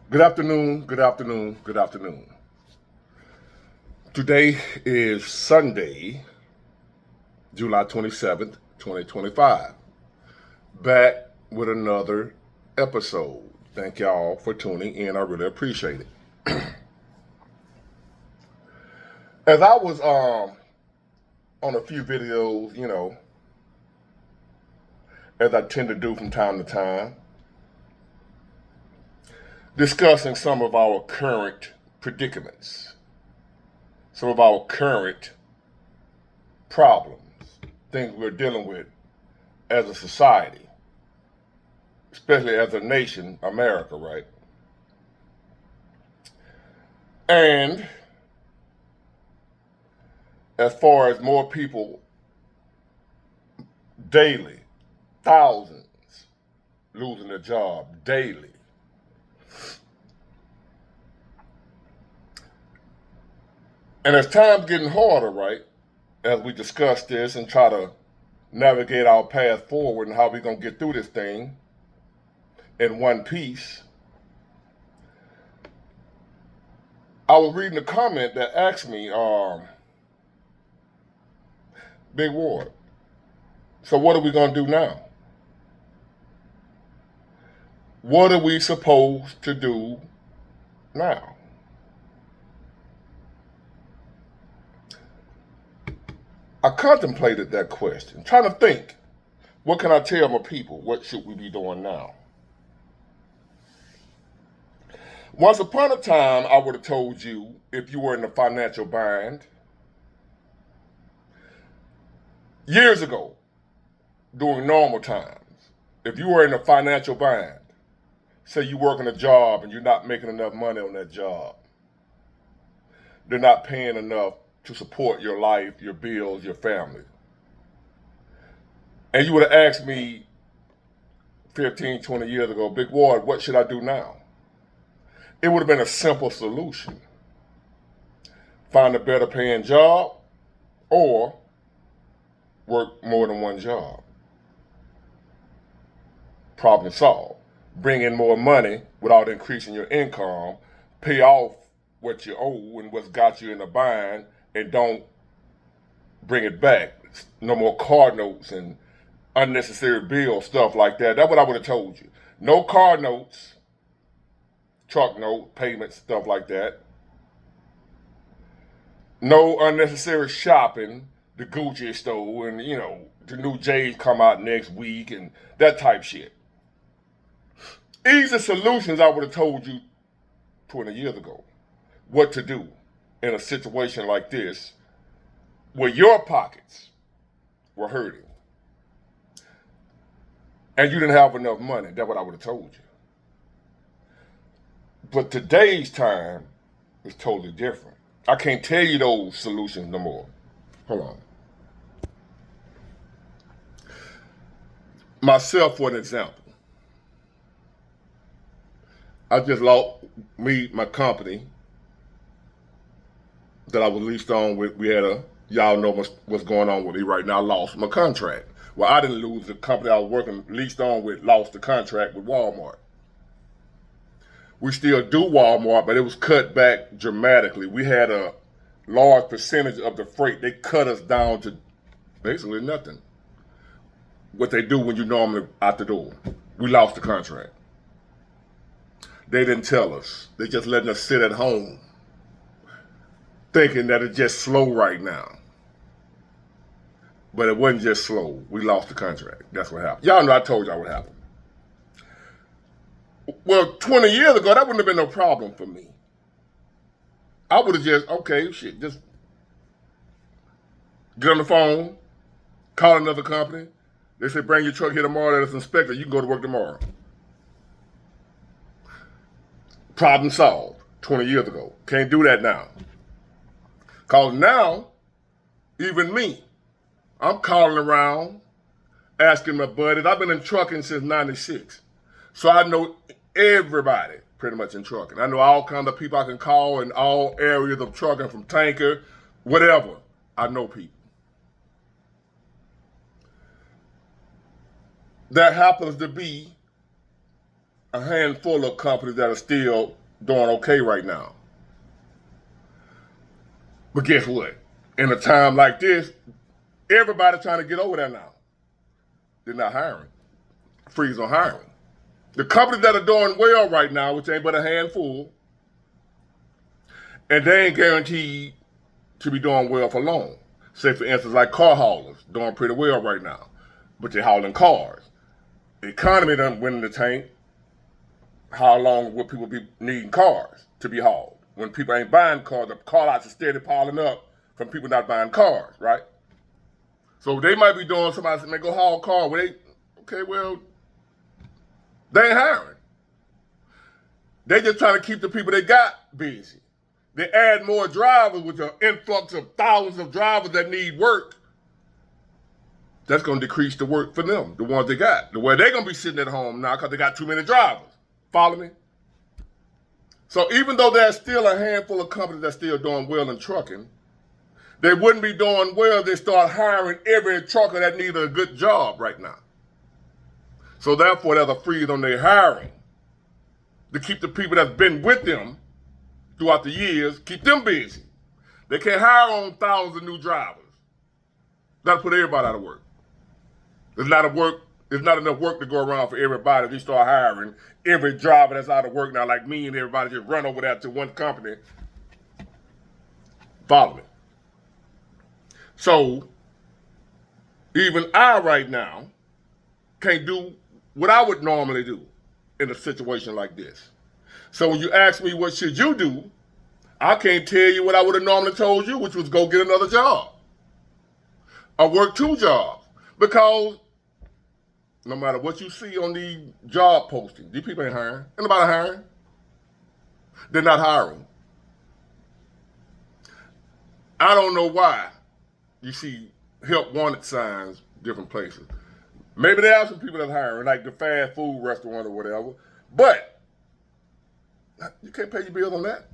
Good afternoon, good afternoon, good afternoon. Today is Sunday, July 27th, 2025. Back with another episode. Thank y'all for tuning in. I really appreciate it. As I was on a few videos, as I tend to do from time to time, discussing some of our current predicaments, some of our current problems, things we're dealing with as a society, especially as a nation, America, right? And as far as more people daily, thousands losing their job daily. And as time's getting harder, right, as we discuss this and try to navigate our path forward and how we're going to get through this thing in one piece, I was reading a comment that asked me, Big Ward, so what are we going to do now? What are we supposed to do now? I contemplated that question, trying to think, what can I tell my people? What should we be doing now? Once upon a time, I would have told you if you were in a financial bind, years ago, during normal times, if you were in a financial bind, say you working a job and you're not making enough money on that job, they're not paying enough to support your life, your bills, your family. And you would have asked me 15, 20 years ago, Big Ward, what should I do now? It would have been a simple solution. Find a better paying job or work more than one job. Problem solved. Bring in more money without increasing your income, pay off what you owe and what's got you in a bind, and don't bring it back. No more car notes and unnecessary bills, stuff like that. That's what I would have told you. No car notes, truck note, payments, stuff like that. No unnecessary shopping, the Gucci store, and the new J's come out next week and that type shit. Easy solutions I would have told you 20 years ago what to do in a situation like this where your pockets were hurting and you didn't have enough money. That's what I would have told you. But today's time is totally different. I can't tell you those solutions no more. Hold on. Myself, for an example, I just lost my company that I was leased on with. We had y'all know what's going on with me right now. I lost my contract. Well, I didn't lose the company I was working leased on with, lost the contract with Walmart. We still do Walmart, but it was cut back dramatically. We had a large percentage of the freight. They cut us down to basically nothing. What they do when you normally out the door. We lost the contract. They didn't tell us. They just letting us sit at home thinking that it's just slow right now. But it wasn't just slow. We lost the contract. That's what happened. Y'all know I told y'all what happened. Well, 20 years ago, that wouldn't have been no problem for me. I would have just, okay, shit, just get on the phone, call another company. They say, bring your truck here tomorrow, let us inspect it. You can go to work tomorrow. Problem solved 20 years ago. Can't do that now. Because now, even me, I'm calling around, asking my buddies. I've been in trucking since 96. So I know everybody pretty much in trucking. I know all kinds of people I can call in all areas of trucking, from tanker, whatever. I know people. There happens to be a handful of companies that are still doing okay right now. But guess what? In a time like this, everybody's trying to get over there now. They're not hiring. Freeze on hiring. The companies that are doing well right now, which ain't but a handful, and they ain't guaranteed to be doing well for long. Say, for instance, like car haulers, doing pretty well right now, but they're hauling cars. The economy done went in the tank. How long will people be needing cars to be hauled? When people ain't buying cars, the car lots are steady piling up from people not buying cars, right? So they might be doing, somebody say, man, go haul a car. Well, they ain't hiring. They just trying to keep the people they got busy. They add more drivers with an influx of thousands of drivers that need work. That's going to decrease the work for them, the ones they got. The way they're going to be sitting at home now because they got too many drivers. Follow me? So even though there's still a handful of companies that's still doing well in trucking, they wouldn't be doing well if they start hiring every trucker that needs a good job right now. So therefore, there's a freeze on their hiring to keep the people that's been with them throughout the years, keep them busy. They can't hire on thousands of new drivers. That'll put everybody out of work. There's not enough work to go around for everybody if you start hiring every driver that's out of work now, like me and everybody just run over there to one company. Follow me. So, even I right now can't do what I would normally do in a situation like this. So when you ask me what should you do, I can't tell you what I would have normally told you, which was go get another job. Or work 2 jobs. Because no matter what you see on the job postings, these people ain't hiring. Ain't nobody hiring. They're not hiring. I don't know why you see help wanted signs different places. Maybe there are some people that are hiring, like the fast food restaurant or whatever. But you can't pay your bills on that.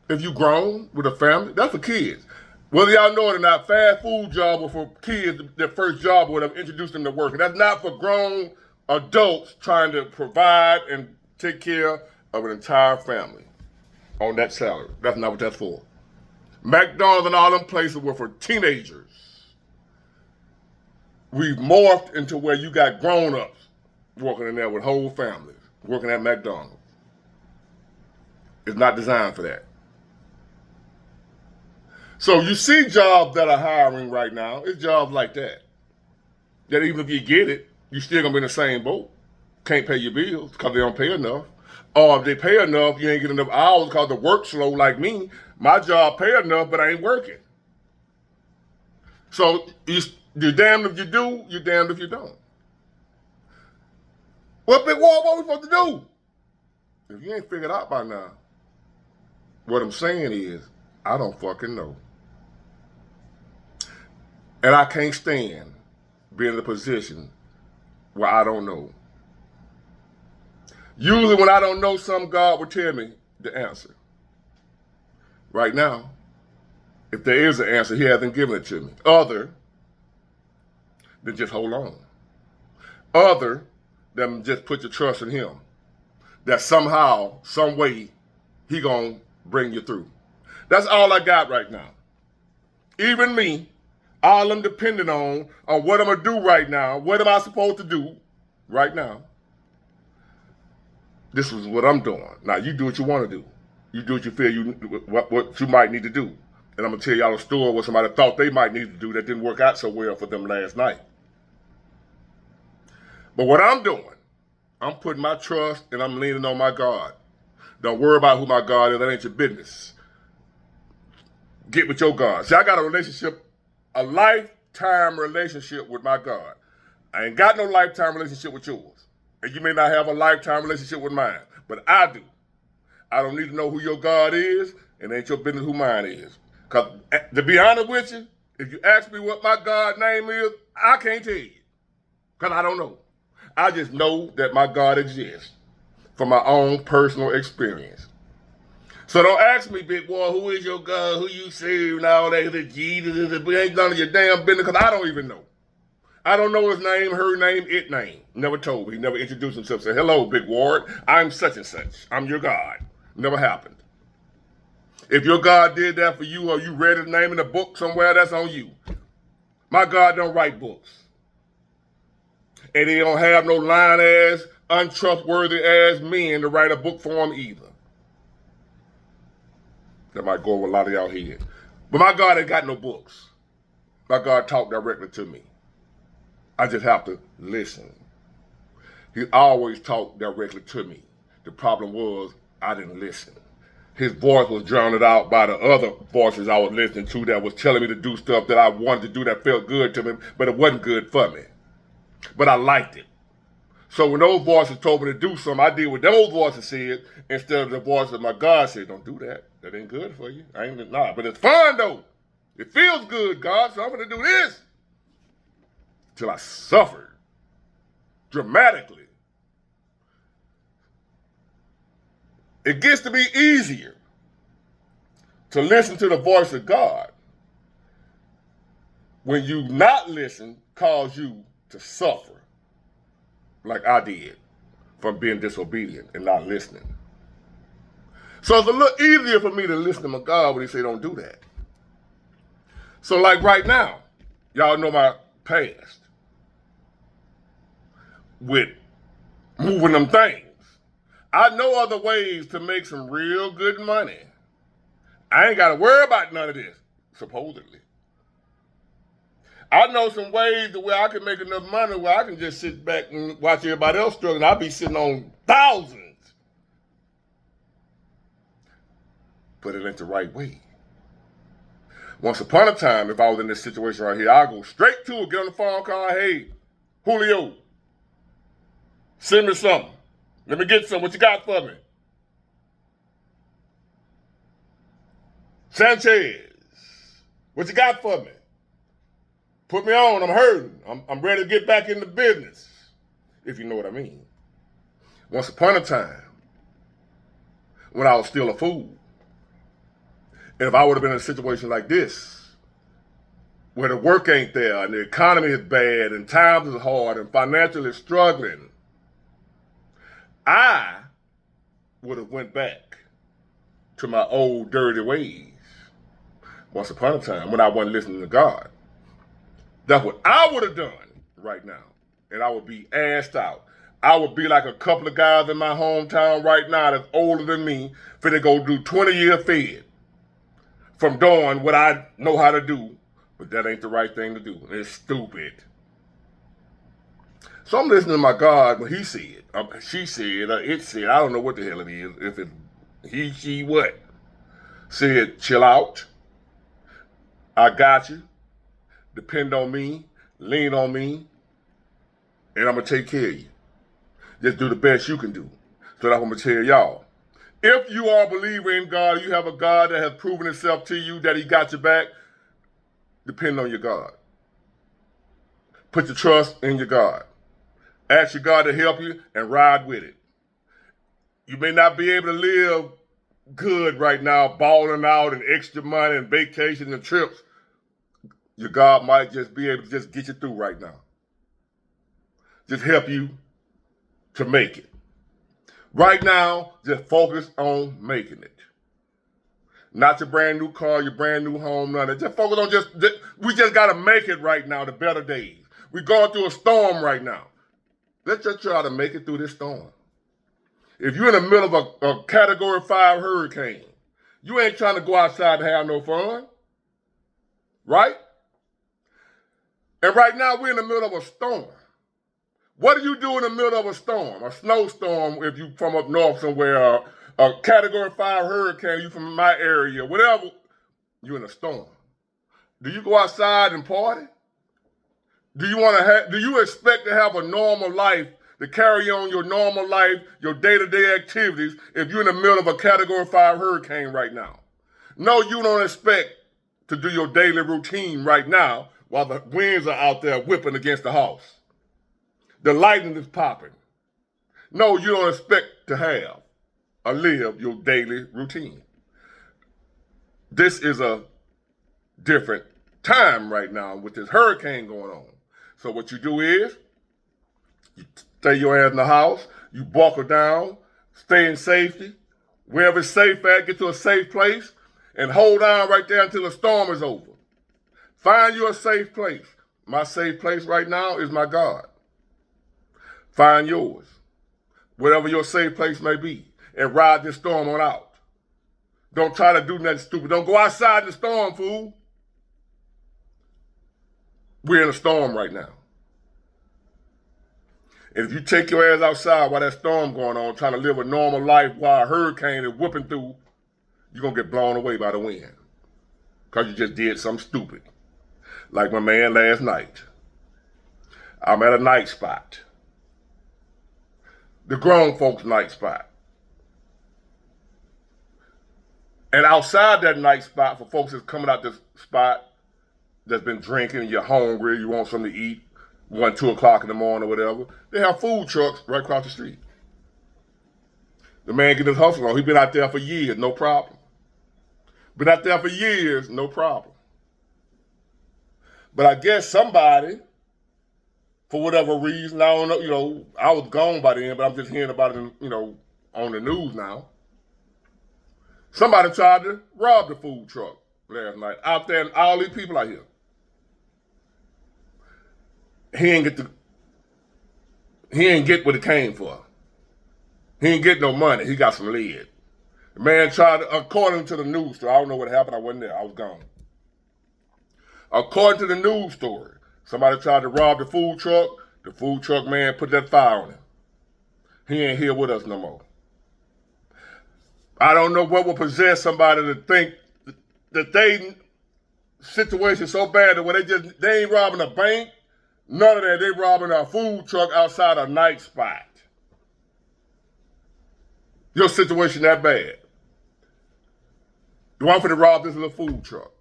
If you grown with a family, that's for kids. Whether y'all know it or not, fast food job or for kids, their first job would have introduced them to work. And that's not for grown adults trying to provide and take care of an entire family on that salary. That's not what that's for. McDonald's and all them places were for teenagers. We've morphed into where you got grown-ups working in there with whole families, working at McDonald's. It's not designed for that. So you see jobs that are hiring right now, it's jobs like that. That even if you get it, you're still going to be in the same boat. Can't pay your bills because they don't pay enough. Or if they pay enough, you ain't getting enough hours because the work slow like me. My job pay enough, but I ain't working. So you're damned if you do, you're damned if you don't. Well, Big Wall, what we supposed to do? If you ain't figured out by now, what I'm saying is, I don't fucking know. And I can't stand being in a position where I don't know. Usually when I don't know something, God will tell me the answer. Right now, if there is an answer, he hasn't given it to me. Other than just hold on. Other than just put your trust in him. That somehow, some way, he gonna bring you through. That's all I got right now. Even me, all I'm depending on what I'm gonna do right now. What am I supposed to do right now? This is what I'm doing. Now you do what you want to do. You do what you feel what you might need to do. And I'm gonna tell y'all a story what somebody thought they might need to do that didn't work out so well for them last night. But what I'm doing, I'm putting my trust and I'm leaning on my God. Don't worry about who my God is. That ain't your business. Get with your God. See, I got a relationship, a lifetime relationship with my God. I ain't got no lifetime relationship with yours. And you may not have a lifetime relationship with mine, but I do. I don't need to know who your God is, and it ain't your business who mine is. Because to be honest with you, if you ask me what my God name is, I can't tell you. Because I don't know. I just know that my God exists from my own personal experience. So don't ask me, big boy, who is your God, who you serve, and all that, Jesus, it ain't none of your damn business, because I don't even know. I don't know his name, her name, it name. Never told me. He never introduced himself. Said, hello, Big Ward. I'm such and such. I'm your God. Never happened. If your God did that for you or you read his name in a book somewhere, that's on you. My God don't write books. And he don't have no lying-ass, untrustworthy-ass men to write a book for him either. That might go over a lot of y'all head. But my God ain't got no books. My God talked directly to me. I just have to listen. He always talked directly to me. The problem was I didn't listen. His voice was drowned out by the other voices I was listening to that was telling me to do stuff that I wanted to do that felt good to me, but it wasn't good for me. But I liked it. So when those voices told me to do something, I did what those voices said instead of the voice that my God said, don't do that. That ain't good for you. But it's fun though. It feels good, God, so I'm going to do this. Till I suffered dramatically. It gets to be easier to listen to the voice of God when you not listen cause you to suffer like I did from being disobedient and not listening. So it's a little easier for me to listen to my God when he say don't do that. So like right now, y'all know my past with moving them things. I know other ways to make some real good money. I ain't got to worry about none of this, supposedly. I know some ways to where I can make enough money where I can just sit back and watch everybody else struggle. I'll be sitting on thousands. But it ain't the right way. Once upon a time, if I was in this situation right here, I'd go straight to it, get on the phone call, hey, Julio, send me something. Let me get some. What you got for me? Sanchez, what you got for me? Put me on. I'm hurting. I'm ready to get back into business, if you know what I mean. Once upon a time, when I was still a fool, and if I would have been in a situation like this, where the work ain't there and the economy is bad and times is hard and financially struggling, I would have went back to my old dirty ways once upon a time when I wasn't listening to God. That's what I would have done right now. And I would be assed out. I would be like a couple of guys in my hometown right now that's older than me, finna go do 20-year fed from doing what I know how to do, but that ain't the right thing to do. It's stupid. So I'm listening to my God when he said, she said, it said, I don't know what the hell it is, if it's he, she, what, said, chill out, I got you, depend on me, lean on me, and I'm going to take care of you. Just do the best you can do. So that's what I'm going to tell y'all. If you are a believer in God, you have a God that has proven himself to you, that he got your back, depend on your God. Put your trust in your God. Ask your God to help you and ride with it. You may not be able to live good right now, balling out and extra money and vacations and trips. Your God might just be able to just get you through right now. Just help you to make it. Right now, just focus on making it. Not your brand new car, your brand new home, none of that. Just focus on we just got to make it right now, the better days. We're going through a storm right now. Let's just try to make it through this storm. If you're in the middle of a Category 5 hurricane, you ain't trying to go outside and have no fun, right? And right now, we're in the middle of a storm. What do you do in the middle of a storm? A snowstorm, if you from up north somewhere, a Category 5 hurricane, you from my area, whatever, you're in a storm. Do you go outside and party? Do you expect to have a normal life, to carry on your normal life, your day-to-day activities, if you're in the middle of a Category 5 hurricane right now? No, you don't expect to do your daily routine right now while the winds are out there whipping against the house. The lightning is popping. No, you don't expect to have or live your daily routine. This is a different time right now with this hurricane going on. So what you do is, you stay your ass in the house, you buckle down, stay in safety, wherever it's safe at, get to a safe place, and hold on right there until the storm is over. Find you a safe place. My safe place right now is my God. Find yours, whatever your safe place may be, and ride this storm on out. Don't try to do nothing stupid. Don't go outside in the storm, fool. We're in a storm right now. And if you take your ass outside while that storm going on, trying to live a normal life while a hurricane is whooping through, you're going to get blown away by the wind. Because you just did something stupid. Like my man last night. I'm at a night spot. The grown folks' night spot. And outside that night spot, for folks that's coming out this spot, that's been drinking, you're hungry, you want something to eat, 1, 2 o'clock in the morning or whatever, they have food trucks right across the street. The man get his hustle on. He's been out there for years, no problem. Been out there for years, no problem. But I guess somebody, for whatever reason, I don't know, I was gone by then, but I'm just hearing about it, on the news now. Somebody tried to rob the food truck last night out there, and all these people out here. He ain't get what he came for. He ain't get no money. He got some lead. The man tried to, according to the news story, I don't know what happened. I wasn't there. I was gone. According to the news story, somebody tried to rob the food truck. The food truck man put that fire on him. He ain't here with us no more. I don't know what will possess somebody to think that they situation so bad that when they ain't robbing a bank, none of that. They robbing a food truck outside a night spot. Your situation that bad. You want for to rob this little food truck?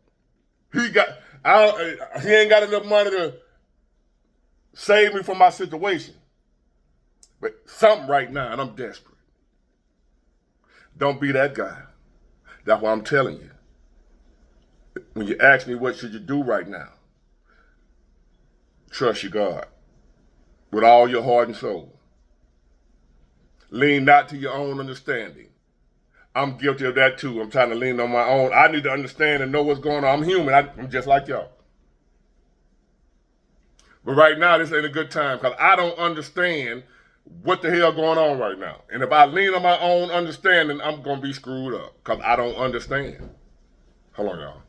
He ain't got enough money to save me from my situation. But something right now, and I'm desperate. Don't be that guy. That's why I'm telling you. When you ask me what should you do right now, trust your God with all your heart and soul. Lean not to your own understanding. I'm guilty of that too. I'm trying to lean on my own. I need to understand and know what's going on. I'm human. I'm just like y'all. But right now, this ain't a good time because I don't understand what the hell going on right now. And if I lean on my own understanding, I'm going to be screwed up because I don't understand. Hold on, y'all.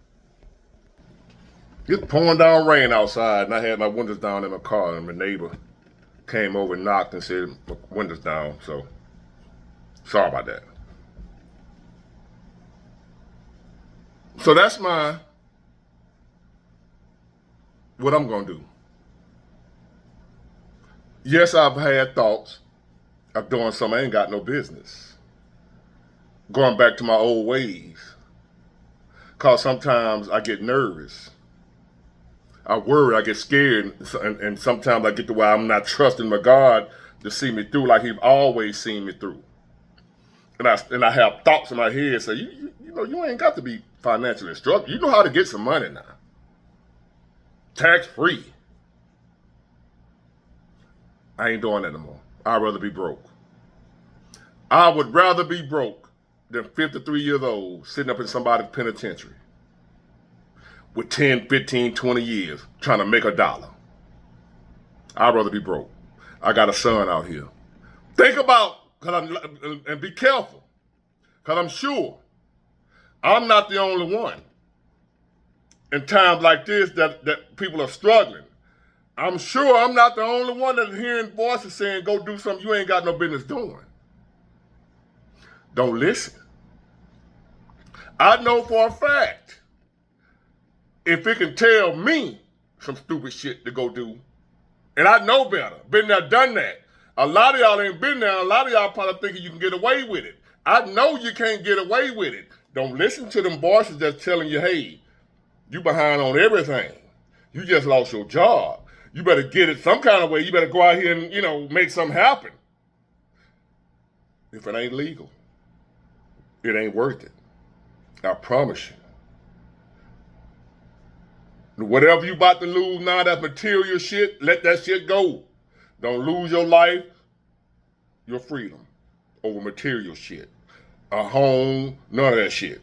It's pouring down rain outside, and I had my windows down in my car, and my neighbor came over and knocked and said, my windows down, so sorry about that. So that's what I'm going to do. Yes, I've had thoughts of doing something I ain't got no business. Going back to my old ways. Because sometimes I get nervous. I worry, I get scared, and sometimes I get to where I'm not trusting my God to see me through like He's always seen me through. And I have thoughts in my head say, you ain't got to be financially struggling. You know how to get some money now. Tax free. I ain't doing that no more. I'd rather be broke. I would rather be broke than 53 years old sitting up in somebody's penitentiary with 10, 15, 20 years trying to make $1. I'd rather be broke. I got a son out here. Think about, and be careful, because I'm sure I'm not the only one in times like this that people are struggling. I'm sure I'm not the only one that's hearing voices saying, go do something you ain't got no business doing. Don't listen. I know for a fact, if it can tell me some stupid shit to go do, and I know better, been there, done that. A lot of y'all ain't been there. A lot of y'all probably thinking you can get away with it. I know you can't get away with it. Don't listen to them voices that's telling you, hey, you behind on everything. You just lost your job. You better get it some kind of way. You better go out here and, make something happen. If it ain't legal, it ain't worth it. I promise you. Whatever you about to lose now, that material shit, let that shit go. Don't lose your life, your freedom over material shit. A home, none of that shit.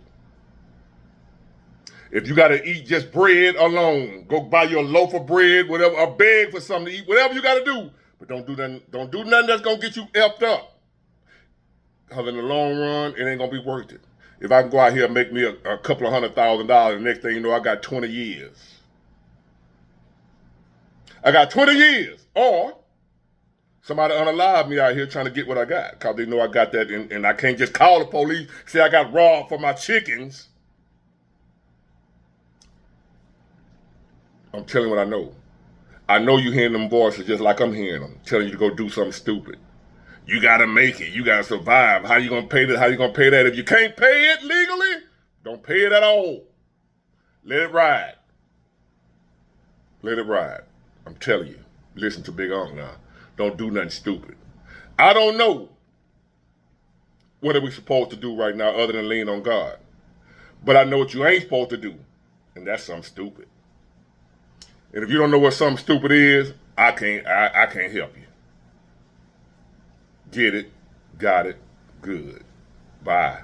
If you gotta eat just bread alone, go buy your loaf of bread, whatever, or beg for something to eat, whatever you gotta do. But don't do nothing that's gonna get you effed up. Because in the long run, it ain't gonna be worth it. If I can go out here and make me a couple of $100,000, the next thing you know, I got 20 years. I got 20 years. Or somebody unalive me out here trying to get what I got. Because they know I got that, and I can't just call the police, say I got robbed for my chickens. I'm telling you what I know. I know you hearing them voices just like I'm hearing them, telling you to go do something stupid. You gotta make it. You gotta survive. How you gonna pay that? How you gonna pay that? If you can't pay it legally, don't pay it at all. Let it ride. Let it ride. I'm telling you. Listen to Big Unc now. Don't do nothing stupid. I don't know what are we supposed to do right now other than lean on God. But I know what you ain't supposed to do, and that's something stupid. And if you don't know what something stupid is, I can't help you. Get it, got it, good. Bye.